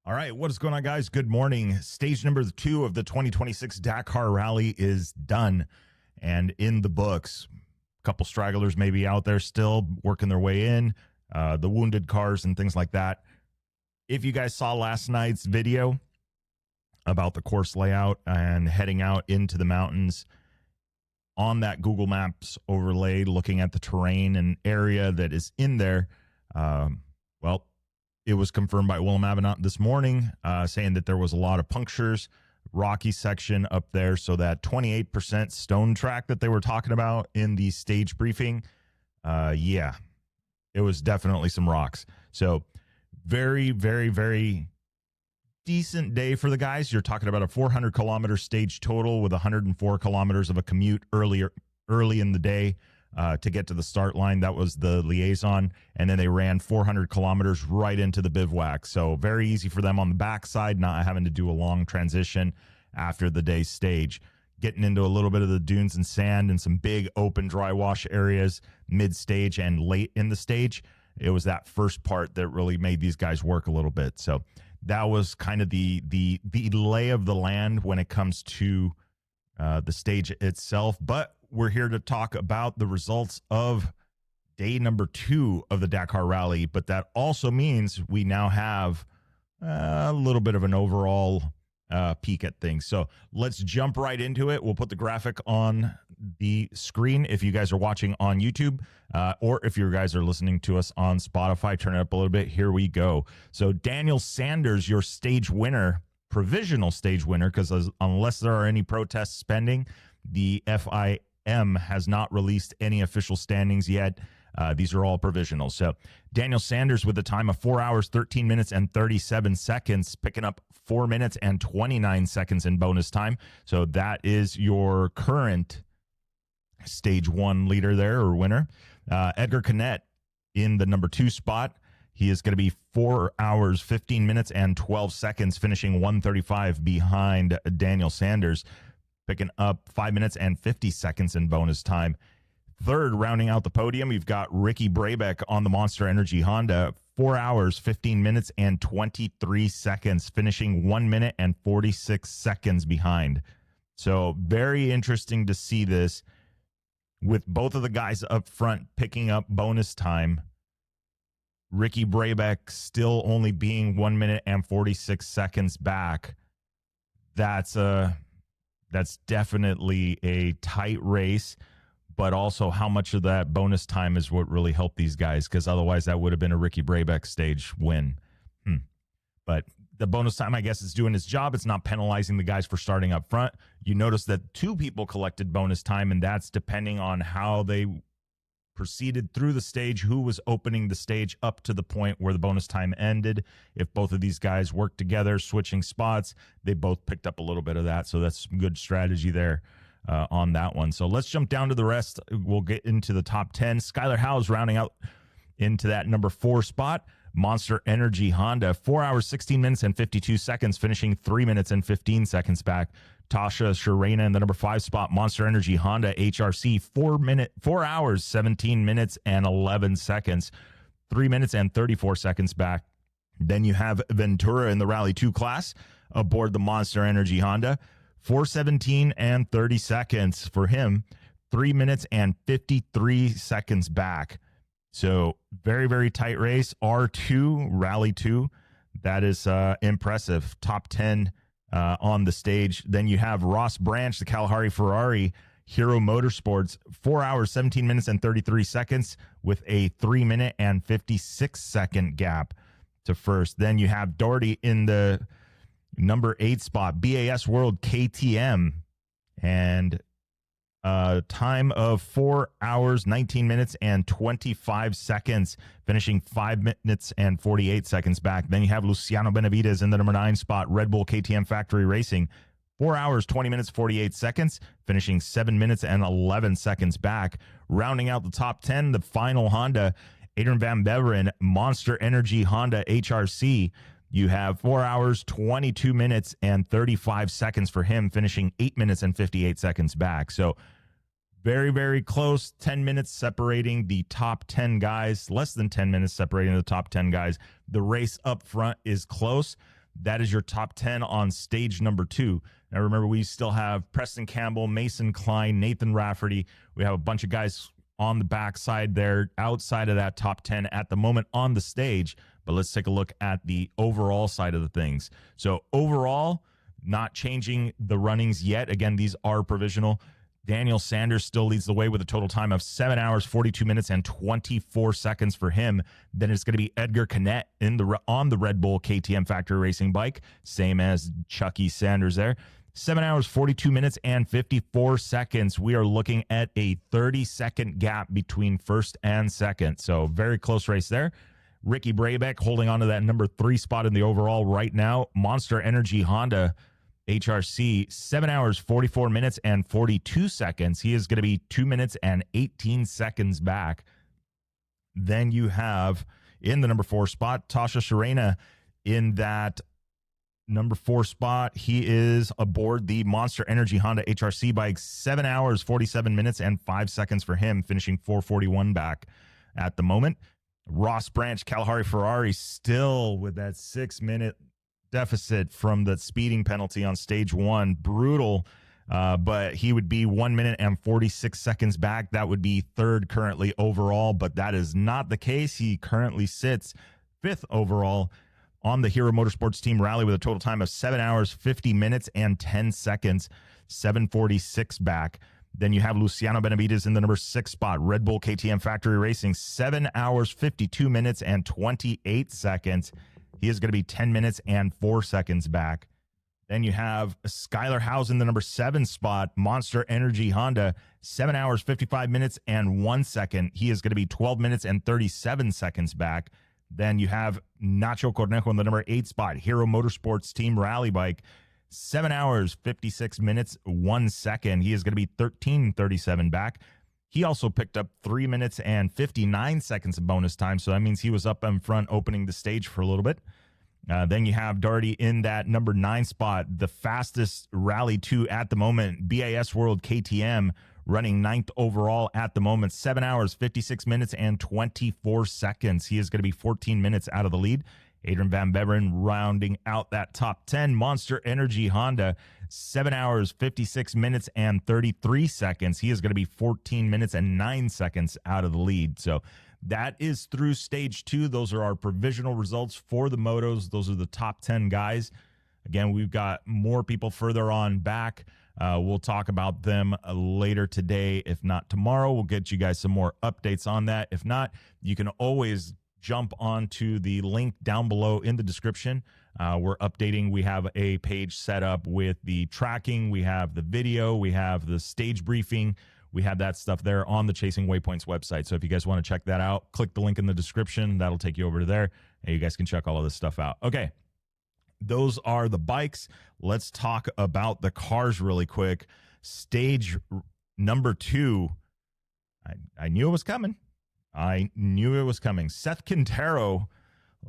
All right, what is going on, guys? Good morning. Stage number 2 of the 2026 Dakar Rally is done and in the books. A couple stragglers maybe out there still working their way in, the wounded cars and things like that. If you guys saw last night's video about the course layout and heading out into the mountains, on that Google Maps overlay, looking at the terrain and area that is in there, it was confirmed by Willem Avenant this morning, saying that there was a lot of punctures, rocky section up there. So that 28% stone track that they were talking about in the stage briefing, it was definitely some rocks. So very, very, very decent day for the guys. You're talking about a 400-kilometer stage total with 104 kilometers of a commute early in the day. To get to the start line. That was the liaison. And then they ran 400 kilometers right into the bivouac. So very easy for them on the backside, not having to do a long transition after the day's stage. Getting into a little bit of the dunes and sand and some big open dry wash areas mid-stage and late in the stage. It was that first part that really made these guys work a little bit. So that was kind of the lay of the land when it comes to the stage itself. But we're here to talk about the results of day number 2 of the Dakar Rally, but that also means we now have a little bit of an overall peek at things. So let's jump right into it. We'll put the graphic on the screen if you guys are watching on YouTube, or if you guys are listening to us on Spotify, turn it up a little bit. Here we go. So Daniel Sanders, your stage winner, provisional stage winner, because unless there are any protests pending, the FIM has not released any official standings yet. These are all provisional. So Daniel Sanders with a time of 4 hours, 13 minutes, and 37 seconds, picking up 4 minutes and 29 seconds in bonus time. So that is your current stage 1 leader there, or winner. Edgar Canet in the number 2 spot. He is going to be 4 hours, 15 minutes, and 12 seconds, finishing 135 behind Daniel Sanders, picking up 5 minutes and 50 seconds in bonus time. Third, rounding out the podium, you've got Ricky Brabeck on the Monster Energy Honda, 4 hours, 15 minutes, and 23 seconds, finishing 1 minute and 46 seconds behind. So very interesting to see this with both of the guys up front picking up bonus time. Ricky Brabeck still only being 1 minute and 46 seconds back. That's definitely a tight race, but also how much of that bonus time is what really helped these guys, because otherwise that would have been a Ricky Brabeck stage win. But the bonus time, I guess, is doing its job. It's not penalizing the guys for starting up front. You notice that 2 people collected bonus time, and that's depending on how they proceeded through the stage, who was opening the stage up to the point where the bonus time ended. If both of these guys worked together, switching spots, they both picked up a little bit of that. So that's some good strategy there on that one. So let's jump down to the rest. We'll get into the top 10. Skylar Howes rounding out into that number 4 spot. Monster Energy Honda, 4 hours, 16 minutes, and 52 seconds, finishing 3 minutes and 15 seconds back. Tasha Sharena in the number 5 spot, Monster Energy Honda HRC, 4 hours, 17 minutes, and 11 seconds, 3 minutes and 34 seconds back. Then you have Ventura in the Rally 2 class aboard the Monster Energy Honda, 4:17 and 30 seconds for him, 3 minutes and 53 seconds back. So very, very tight race. R2, Rally 2, that is impressive. Top 10 on the stage. Then you have Ross Branch, the Kalahari Ferrari Hero Motorsports, 4 hours, 17 minutes, and 33 seconds with a 3 minute and 56 second gap to first. Then you have Doherty in the number 8 spot, BAS World KTM, and time of 4 hours, 19 minutes, and 25 seconds, finishing 5 minutes and 48 seconds back. Then you have Luciano Benavides in the number 9 spot, Red Bull KTM Factory Racing, 4 hours, 20 minutes, 48 seconds, finishing 7 minutes and 11 seconds back. Rounding out the top 10, the final Honda, Adrian Van Beveren, Monster Energy Honda HRC. You have 4 hours, 22 minutes, and 35 seconds for him, finishing 8 minutes and 58 seconds back. So very, very close. 10 minutes separating the top 10 guys, less than 10 minutes separating the top 10 guys. The race up front is close. That is your top 10 on stage number 2. Now, remember, we still have Preston Campbell, Mason Klein, Nathan Rafferty. We have a bunch of guys on the backside there outside of that top 10 at the moment on the stage. But let's take a look at the overall side of the things. So overall, not changing the runnings yet. Again, these are provisional. Daniel Sanders still leads the way with a total time of 7 hours, 42 minutes, and 24 seconds for him. Then it's going to be Edgar Canet on the Red Bull KTM Factory Racing bike, same as Chucky Sanders there. 7 hours, 42 minutes, and 54 seconds. We are looking at a 30-second gap between first and second. So very close race there. Ricky Brabeck holding on to that number 3 spot in the overall right now. Monster Energy Honda HRC, 7 hours, 44 minutes, and 42 seconds. He is going to be 2 minutes and 18 seconds back. Then you have in the number 4 spot, Tasha Sharena in that number 4 spot. He is aboard the Monster Energy Honda HRC bike, 7 hours, 47 minutes, and 5 seconds for him, finishing 441 back at the moment. Ross Branch, Kalahari Ferrari, still with that 6-minute deficit from the speeding penalty on stage 1. Brutal, but he would be 1 minute and 46 seconds back. That would be 3rd currently overall, but that is not the case. He currently sits 5th overall on the Hero Motorsports Team Rally with a total time of 7 hours, 50 minutes, and 10 seconds, 746 back. Then you have Luciano Benavides in the number 6 spot, Red Bull KTM Factory Racing, 7 hours, 52 minutes, and 28 seconds. He is going to be 10 minutes and 4 seconds back. Then you have Skylar House in the number 7 spot, Monster Energy Honda, 7 hours, 55 minutes, and 1 second. He is going to be 12 minutes and 37 seconds back. Then you have Nacho Cornejo in the number 8 spot, Hero Motorsports Team Rally Bike, 7 hours, 56 minutes, 1 second. He is going to be 13:37 back. He also picked up 3 minutes and 59 seconds of bonus time, so that means he was up in front opening the stage for a little bit. Then you have Darty in that number 9 spot, the fastest Rally 2 at the moment, BAS World KTM, running 9th overall at the moment, 7 hours, 56 minutes, and 24 seconds. He is going to be 14 minutes out of the lead. Adrian Van Beveren rounding out that top 10. Monster Energy Honda, 7 hours, 56 minutes, and 33 seconds. He is going to be 14 minutes and 9 seconds out of the lead. So that is through stage 2. Those are our provisional results for the motos. Those are the top 10 guys. Again, we've got more people further on back. We'll talk about them later today. If not tomorrow, we'll get you guys some more updates on that. If not, you can always jump onto the link down below in the description. We're updating. We have a page set up with the tracking. We have the video. We have the stage briefing. We have that stuff there on the Chasing Waypoints website. So if you guys want to check that out, click the link in the description. That'll take you over to there, and you guys can check all of this stuff out. Okay, those are the bikes. Let's talk about the cars really quick. Stage number 2. I knew it was coming. Seth Quintero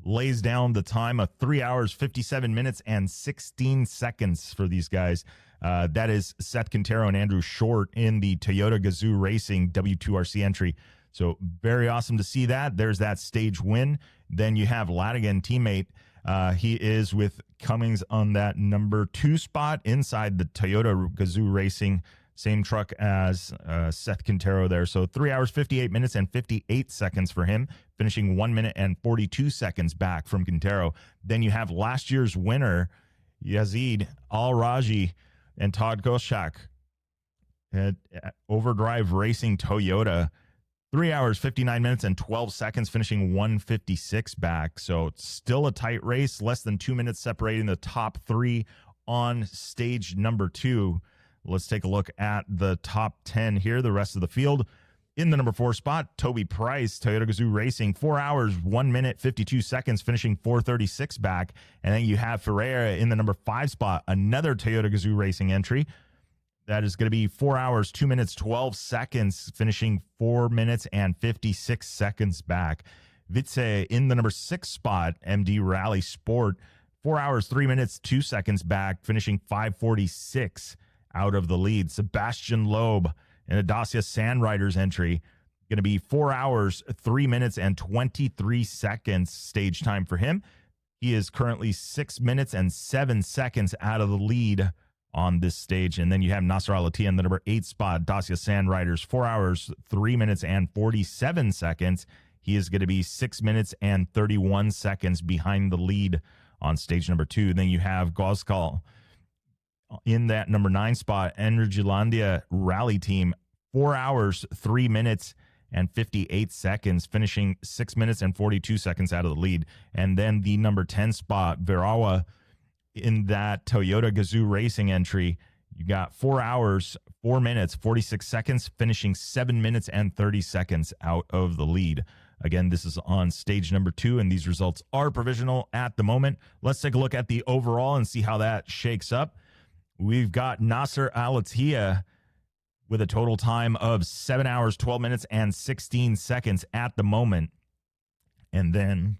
lays down the time of 3 hours, 57 minutes, and 16 seconds for these guys. That is Seth Quintero and Andrew Short in the Toyota Gazoo Racing W2RC entry. So very awesome to see that. There's that stage win. Then you have Latigan, teammate. He is with Cummings on that number 2 spot inside the Toyota Gazoo Racing. Same truck as Seth Quintero there. So 3 hours, 58 minutes, and 58 seconds for him, finishing 1 minute and 42 seconds back from Quintero. Then you have last year's winner, Yazid Al-Raji and Todd Koschak at Overdrive Racing Toyota. 3 hours, 59 minutes, and 12 seconds, finishing 156 back. So it's still a tight race, less than 2 minutes separating the top 3 on stage number 2. Let's take a look at the top 10 here, the rest of the field. In the number 4 spot, Toby Price, Toyota Gazoo Racing, 4 hours, 1 minute, 52 seconds, finishing 436 back. And then you have Ferreira in the number 5 spot, another Toyota Gazoo Racing entry. That is going to be 4 hours, 2 minutes, 12 seconds, finishing 4 minutes and 56 seconds back. Vitze in the number 6 spot, MD Rally Sport, 4 hours, 3 minutes, 2 seconds back, finishing 546 out of the lead. Sebastian Loeb in a Dacia Sandriders entry, going to be 4 hours, 3 minutes, and 23 seconds stage time for him. He is currently 6 minutes and 7 seconds out of the lead on this stage. And then you have Nasser Al-Attiyah in the number 8 spot, Dacia Sand Riders, 4 hours, 3 minutes, and 47 seconds. He is going to be 6 minutes and 31 seconds behind the lead on stage number 2. Then you have Gozkal in that number 9 spot, Energylandia Rally Team, 4 hours, 3 minutes, and 58 seconds, finishing 6 minutes and 42 seconds out of the lead. And then the number 10 spot, Verawa, in that Toyota Gazoo Racing entry, you got 4 hours, 4 minutes, 46 seconds, finishing 7 minutes and 30 seconds out of the lead. Again, this is on stage number 2, and these results are provisional at the moment. Let's take a look at the overall and see how that shakes up. We've got Nasser Al-Attiyah with a total time of 7 hours, 12 minutes, and 16 seconds at the moment. And then,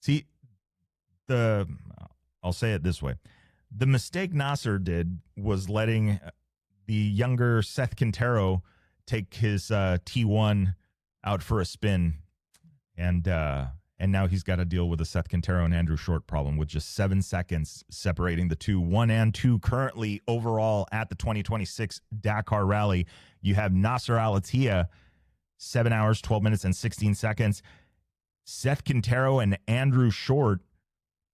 see, I'll say it this way. The mistake Nasser did was letting the younger Seth Quintero take his T1 out for a spin. And now he's got to deal with the Seth Quintero and Andrew Short problem with just 7 seconds separating the two. 1 and 2 currently overall at the 2026 Dakar Rally. You have Nasser Al-Attiyah, 7 hours, 12 minutes, and 16 seconds. Seth Quintero and Andrew Short,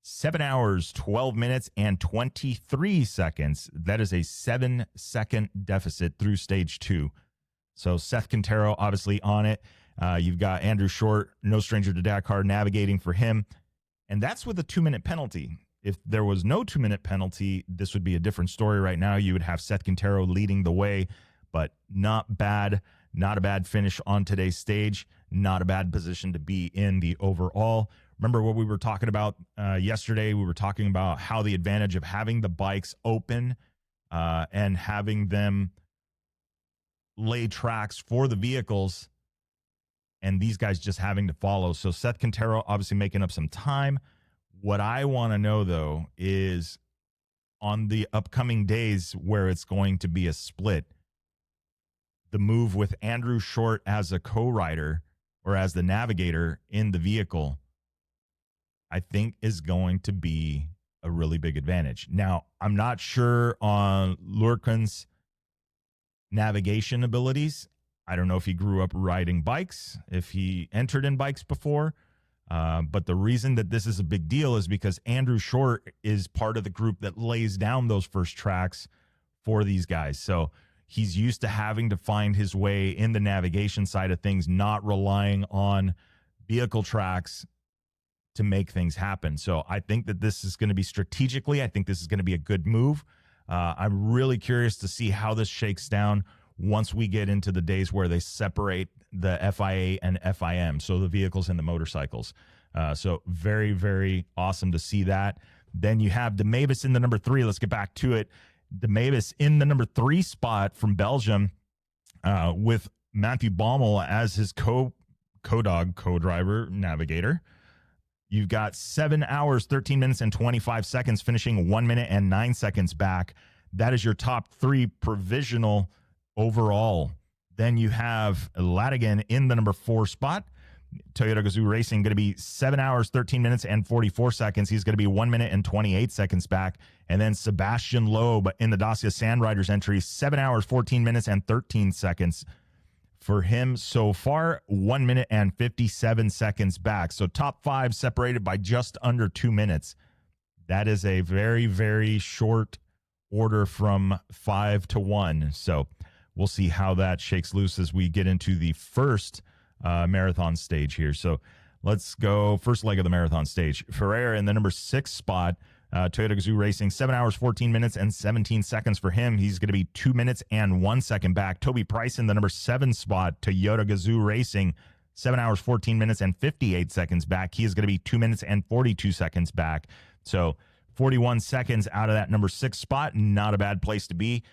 7 hours, 12 minutes, and 23 seconds. That is a 7-second deficit through stage 2. So Seth Quintero obviously on it. You've got Andrew Short, no stranger to Dakar, navigating for him. And that's with a 2-minute penalty. If there was no 2-minute penalty, this would be a different story right now. You would have Seth Quintero leading the way, but not bad. Not a bad finish on today's stage. Not a bad position to be in the overall. Remember what we were talking about yesterday? We were talking about how the advantage of having the bikes open and having them lay tracks for the vehicles, and these guys just having to follow. So Seth Quintero obviously making up some time. What I want to know, though, is on the upcoming days where it's going to be a split, the move with Andrew Short as a co-rider or as the navigator in the vehicle, I think is going to be a really big advantage. Now, I'm not sure on Lurken's navigation abilities. I don't know if he grew up riding bikes, if he entered in bikes before. But the reason that this is a big deal is because Andrew Short is part of the group that lays down those first tracks for these guys. So he's used to having to find his way in the navigation side of things, not relying on vehicle tracks to make things happen. So I think that this is going to be strategically, I think this is going to be a good move. I'm really curious to see how this shakes down once we get into the days where they separate the FIA and FIM, so the vehicles and the motorcycles. So very, very awesome to see that. Then you have De Mavis in the number 3. Let's get back to it. De Mavis in the number 3 spot from Belgium with Matthew Baumel as his co-dog, co-driver, navigator. You've got 7 hours, 13 minutes, and 25 seconds, finishing 1 minute and 9 seconds back. That is your top 3 provisional overall. Then you have Ladigan in the number 4 spot. Toyota Gazoo Racing going to be 7 hours, 13 minutes, and 44 seconds. He's going to be 1 minute and 28 seconds back. And then Sebastian Loeb in the Dacia Sand Riders entry, 7 hours, 14 minutes, and 13 seconds. For him so far, 1 minute and 57 seconds back. So top 5 separated by just under 2 minutes. That is a very, very short order from 5 to 1. So we'll see how that shakes loose as we get into the first marathon stage here. So let's go first leg of the marathon stage. Ferrer in the number 6 spot. Toyota Gazoo Racing, 7 hours, 14 minutes, and 17 seconds for him. He's going to be 2 minutes and 1 second back. Toby Price in the number 7 spot. Toyota Gazoo Racing, 7 hours, 14 minutes, and 58 seconds back. He is going to be 2 minutes and 42 seconds back. So 41 seconds out of that number 6 spot. Not a bad place to be.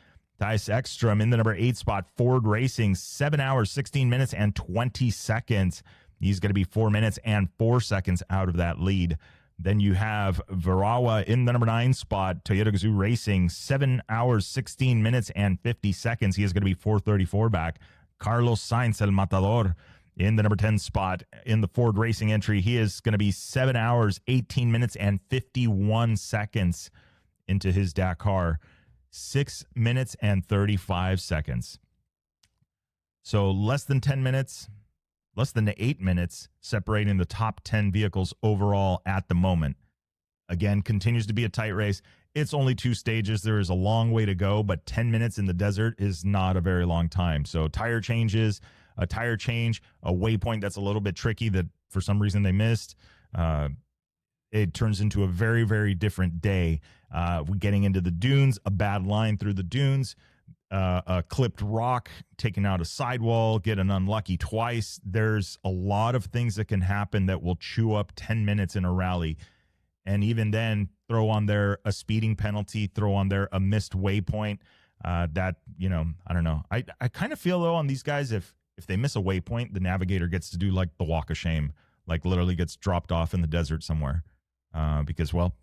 Thijs Ekstrom in the number 8 spot. Ford Racing, 7 hours, 16 minutes, and 20 seconds. He's going to be 4 minutes and 4 seconds out of that lead. Then you have Varawa in the number 9 spot. Toyota Gazoo Racing, 7 hours, 16 minutes, and 50 seconds. He is going to be 4:34 back. Carlos Sainz El Matador in the number 10 spot in the Ford Racing entry. He is going to be 7 hours, 18 minutes, and 51 seconds into his Dakar. 6 minutes and 35 seconds. So less than 10 minutes, less than 8 minutes separating the top 10 vehicles overall at the moment. Again, continues to be a tight race. It's only 2 stages. There is a long way to go, but 10 minutes in the desert is not a very long time. So tire changes, a tire change, a waypoint that's a little bit tricky that for some reason they missed. It turns into a very, very different day. We're getting into the dunes, a bad line through the dunes, a clipped rock, taking out a sidewall, get an unlucky twice. There's a lot of things that can happen that will chew up 10 minutes in a rally. And even then, throw on there a speeding penalty, throw on there a missed waypoint. That, you know, I don't know. I kind of feel, though, on these guys, if they miss a waypoint, the navigator gets to do like the walk of shame, like literally gets dropped off in the desert somewhere. Because, well,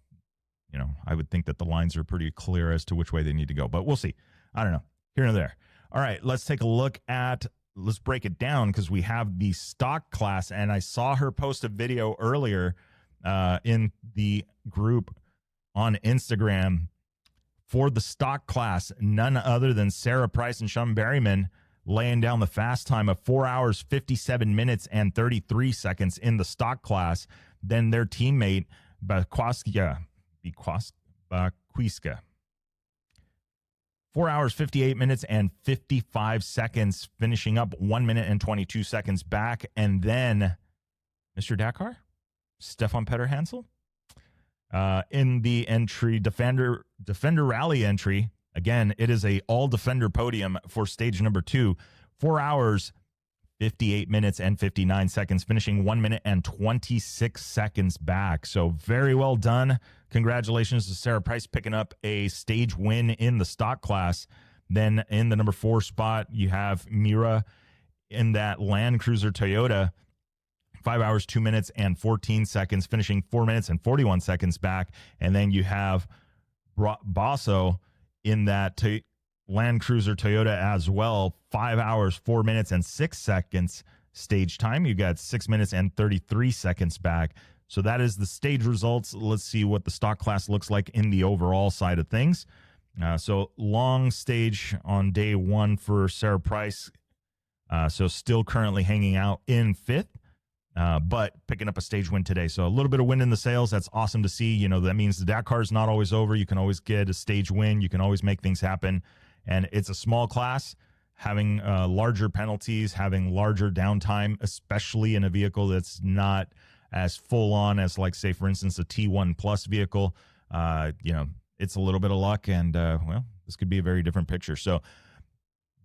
you know, I would think that the lines are pretty clear as to which way they need to go. But we'll see. I don't know. Here and there. All right, let's take a look at, let's break it down because we have the stock class. And I saw her post a video earlier in the group on Instagram for the stock class. None other than Sarah Price and Sean Berryman laying down the fast time of 4 hours, 57 minutes, and 33 seconds in the stock class. Then their teammate, Bakwiska. 4 hours, 58 minutes, and 55 seconds, finishing up 1 minute and 22 seconds back. And then Mr. Dakar, Stefan Petter Hansel, in the entry, Defender Rally entry. Again, it is a all-Defender podium for stage number 2. 4 hours, 58 minutes, and 59 seconds, finishing 1 minute and 26 seconds back. So very well done. Congratulations to Sarah Price picking up a stage win in the stock class. Then in the number 4 spot, you have Mira in that Land Cruiser Toyota. 5 hours, 2 minutes, and 14 seconds, finishing 4 minutes and 41 seconds back. And then you have Basso in that Land Cruiser Toyota as well. 5 hours, 4 minutes, and 6 seconds stage time. You got 6 minutes and 33 seconds back. So that is the stage results. Let's see what the stock class looks like in the overall side of things. So long stage on day 1 for Sarah Price. So still currently hanging out in 5th. But picking up a stage win today. So a little bit of wind in the sails. That's awesome to see. You know, that means the Dakar is not always over. You can always get a stage win. You can always make things happen. And it's a small class. Having larger penalties, having larger downtime, especially in a vehicle that's not as full on as, like, say, for instance, a T1 Plus vehicle. You know, it's a little bit of luck. And, well, this could be a very different picture. So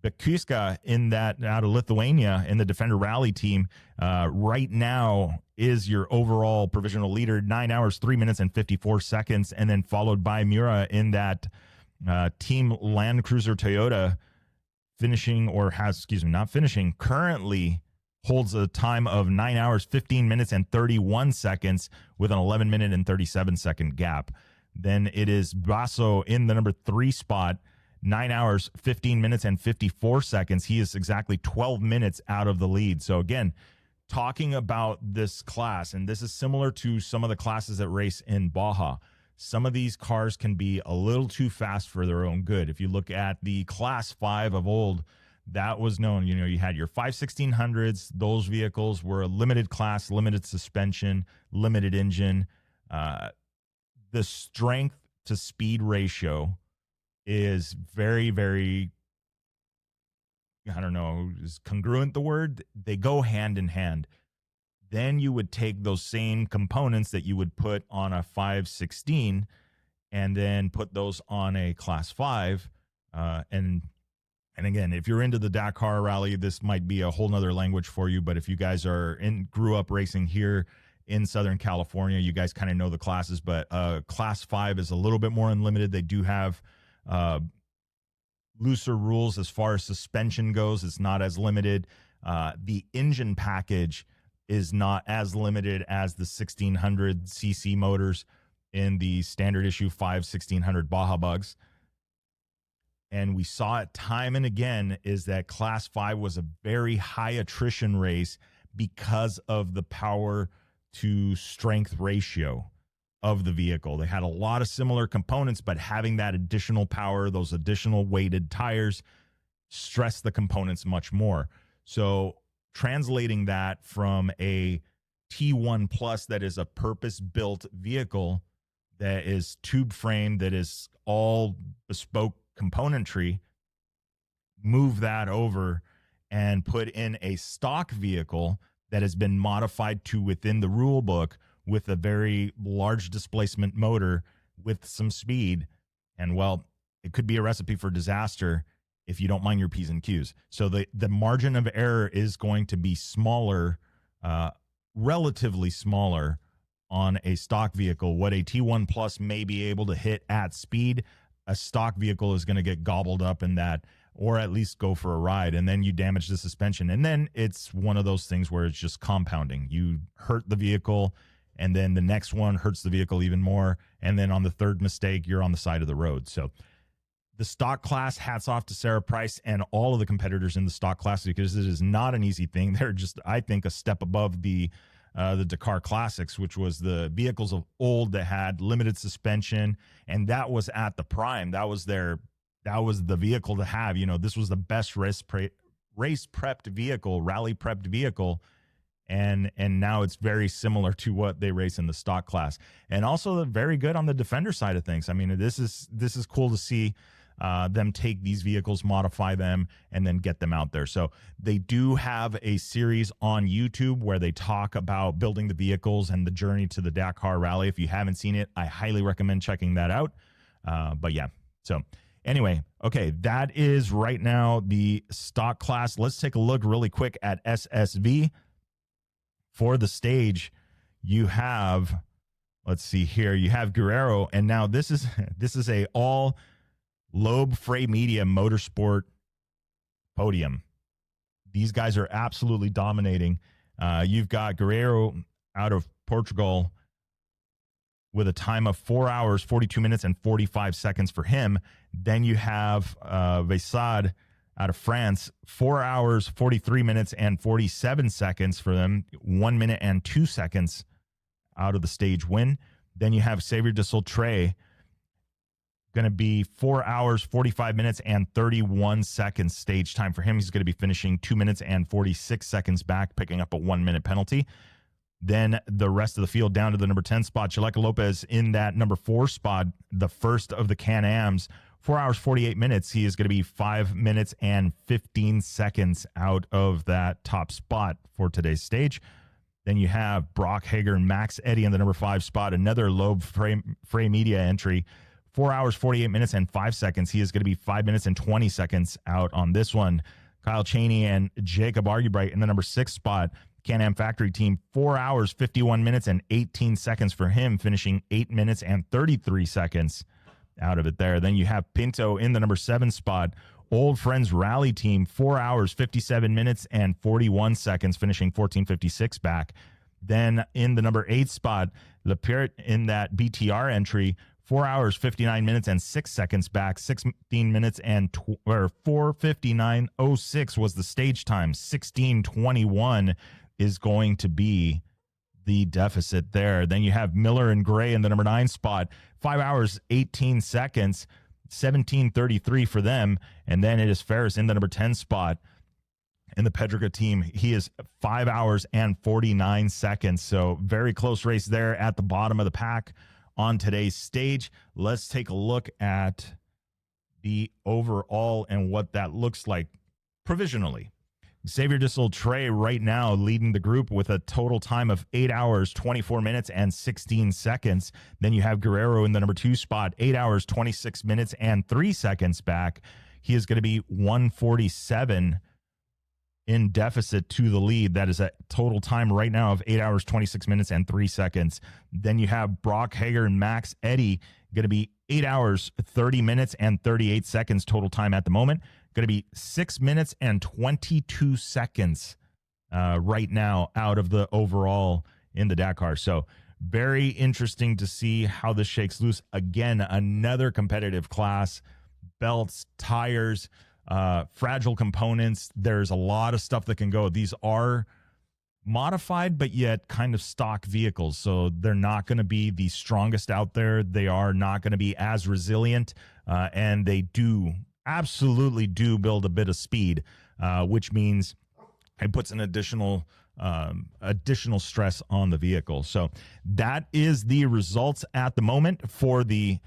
Bakwiska in that out of Lithuania in the Defender Rally team right now is your overall provisional leader, 9 hours, 3 minutes, and 54 seconds. And then followed by Mura in that team Land Cruiser Toyota currently holds a time of 9 hours, 15 minutes, and 31 seconds with an 11 minute and 37 second gap. Then it is Basso in the number 3 spot, 9 hours, 15 minutes, and 54 seconds. He is exactly 12 minutes out of the lead. So again, talking about this class, and this is similar to some of the classes that race in Baja. Some of these cars can be a little too fast for their own good. If you look at the Class 5 of old, that was known. You know, you had your 5/1600s. Those vehicles were a limited class, limited suspension, limited engine. The strength to speed ratio is very, very, I don't know, is congruent the word? They go hand in hand. Then you would take those same components that you would put on a 5/16 and then put those on a Class 5. And again, if you're into the Dakar rally, this might be a whole nother language for you. But if you guys grew up racing here in Southern California, you guys kind of know the classes. But Class 5 is a little bit more unlimited. They do have looser rules as far as suspension goes. It's not as limited. The engine package is not as limited as the 1600 cc motors in the standard issue 5/1600 Baja Bugs. And we saw it time and again, is that Class 5 was a very high attrition race because of the power to strength ratio of the vehicle. They had a lot of similar components, but having that additional power, those additional weighted tires, stress the components much more. So translating that from a T1 Plus that is a purpose-built vehicle that is tube frame, that is all bespoke componentry, move that over and put in a stock vehicle that has been modified to within the rule book with a very large displacement motor with some speed. And well, it could be a recipe for disaster if you don't mind your P's and Q's. So the margin of error is going to be smaller, relatively smaller on a stock vehicle. What a T1 Plus may be able to hit at speed, a stock vehicle is going to get gobbled up in that, or at least go for a ride, and then you damage the suspension. And then it's one of those things where it's just compounding. You hurt the vehicle, and then the next one hurts the vehicle even more. And then on the third mistake, you're on the side of the road. So the stock class, hats off to Sarah Price and all of the competitors in the stock class, because it is not an easy thing. They're just, I think, a step above the Dakar Classics, which was the vehicles of old that had limited suspension, and that was at the prime. That was the vehicle to have. You know, this was the best race prepped vehicle, rally prepped vehicle, and now it's very similar to what they race in the stock class, and also very good on the Defender side of things. I mean, this is cool to see them take these vehicles, modify them, and then get them out there. So they do have a series on YouTube where they talk about building the vehicles and the journey to the Dakar Rally. If you haven't seen it, I highly recommend checking that out. But yeah, so anyway, okay, that is right now the stock class. Let's take a look really quick at SSV. For the stage, you have, let's see here, you have Guerrero, and now this is a all Loeb Frey Media Motorsport podium. These guys are absolutely dominating. You've got Guerrero out of Portugal with a time of 4 hours, 42 minutes, and 45 seconds for him. Then you have Vaissad out of France, 4 hours, 43 minutes, and 47 seconds for them, 1 minute and 2 seconds out of the stage win. Then you have Xavier de Sautrey, going to be 4 hours, 45 minutes, and 31 seconds stage time for him. He's going to be finishing 2 minutes and 46 seconds back, picking up a 1 minute penalty. Then the rest of the field down to the number 10 spot. Chaleco Lopez in that number 4 spot, the first of the Can-Ams, 4 hours, 48 minutes. He is going to be 5 minutes and 15 seconds out of that top spot for today's stage. Then you have Brock Hager and Max Eddy in the number 5 spot, another Loeb Frey Media entry, 4 hours, 48 minutes, and 5 seconds. He is going to be 5 minutes and 20 seconds out on this one. Kyle Cheney and Jacob Argubright in the number 6 spot. Can-Am Factory Team, 4 hours, 51 minutes, and 18 seconds for him, finishing 8 minutes and 33 seconds out of it there. Then you have Pinto in the number 7 spot. Old Friends Rally Team, 4 hours, 57 minutes, and 41 seconds, finishing 14:56 back. Then in the number 8 spot, Lepierre in that BTR entry, 4 hours, 59 minutes, and 6 seconds back. 16 minutes and 4:59:06 was the stage time. 16:21 is going to be the deficit there. Then you have Miller and Gray in the number 9 spot, 5 hours, 18 seconds, 17:33 for them. And then it is Ferris in the number 10 spot in the Pedrica team. He is 5 hours and 49 seconds. So very close race there at the bottom of the pack on today's stage. Let's take a look at the overall and what that looks like provisionally. Xavier de Sautrey right now leading the group with a total time of 8 hours, 24 minutes, and 16 seconds. Then you have Guerrero in the number 2 spot, 8 hours, 26 minutes, and 3 seconds back. He is going to be 147 in deficit to the lead. That is a total time right now of 8 hours, 26 minutes, and 3 seconds. Then you have Brock Hager and Max Eddy going to be 8 hours, 30 minutes, and 38 seconds total time at the moment. Going to be 6 minutes and 22 seconds right now out of the overall in the Dakar. So very interesting to see how this shakes loose. Again, another competitive class, belts, tires, fragile components. There's a lot of stuff that can go. These are modified, but yet kind of stock vehicles. So they're not going to be the strongest out there. They are not going to be as resilient, and they absolutely do build a bit of speed, which means it puts an additional stress on the vehicle. So that is the results at the moment for the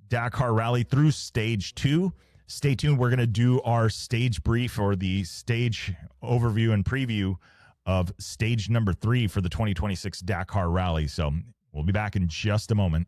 Dakar Rally through stage 2. Stay tuned. We're going to do our stage brief, or the stage overview and preview of stage number 3 for the 2026 Dakar Rally. So we'll be back in just a moment.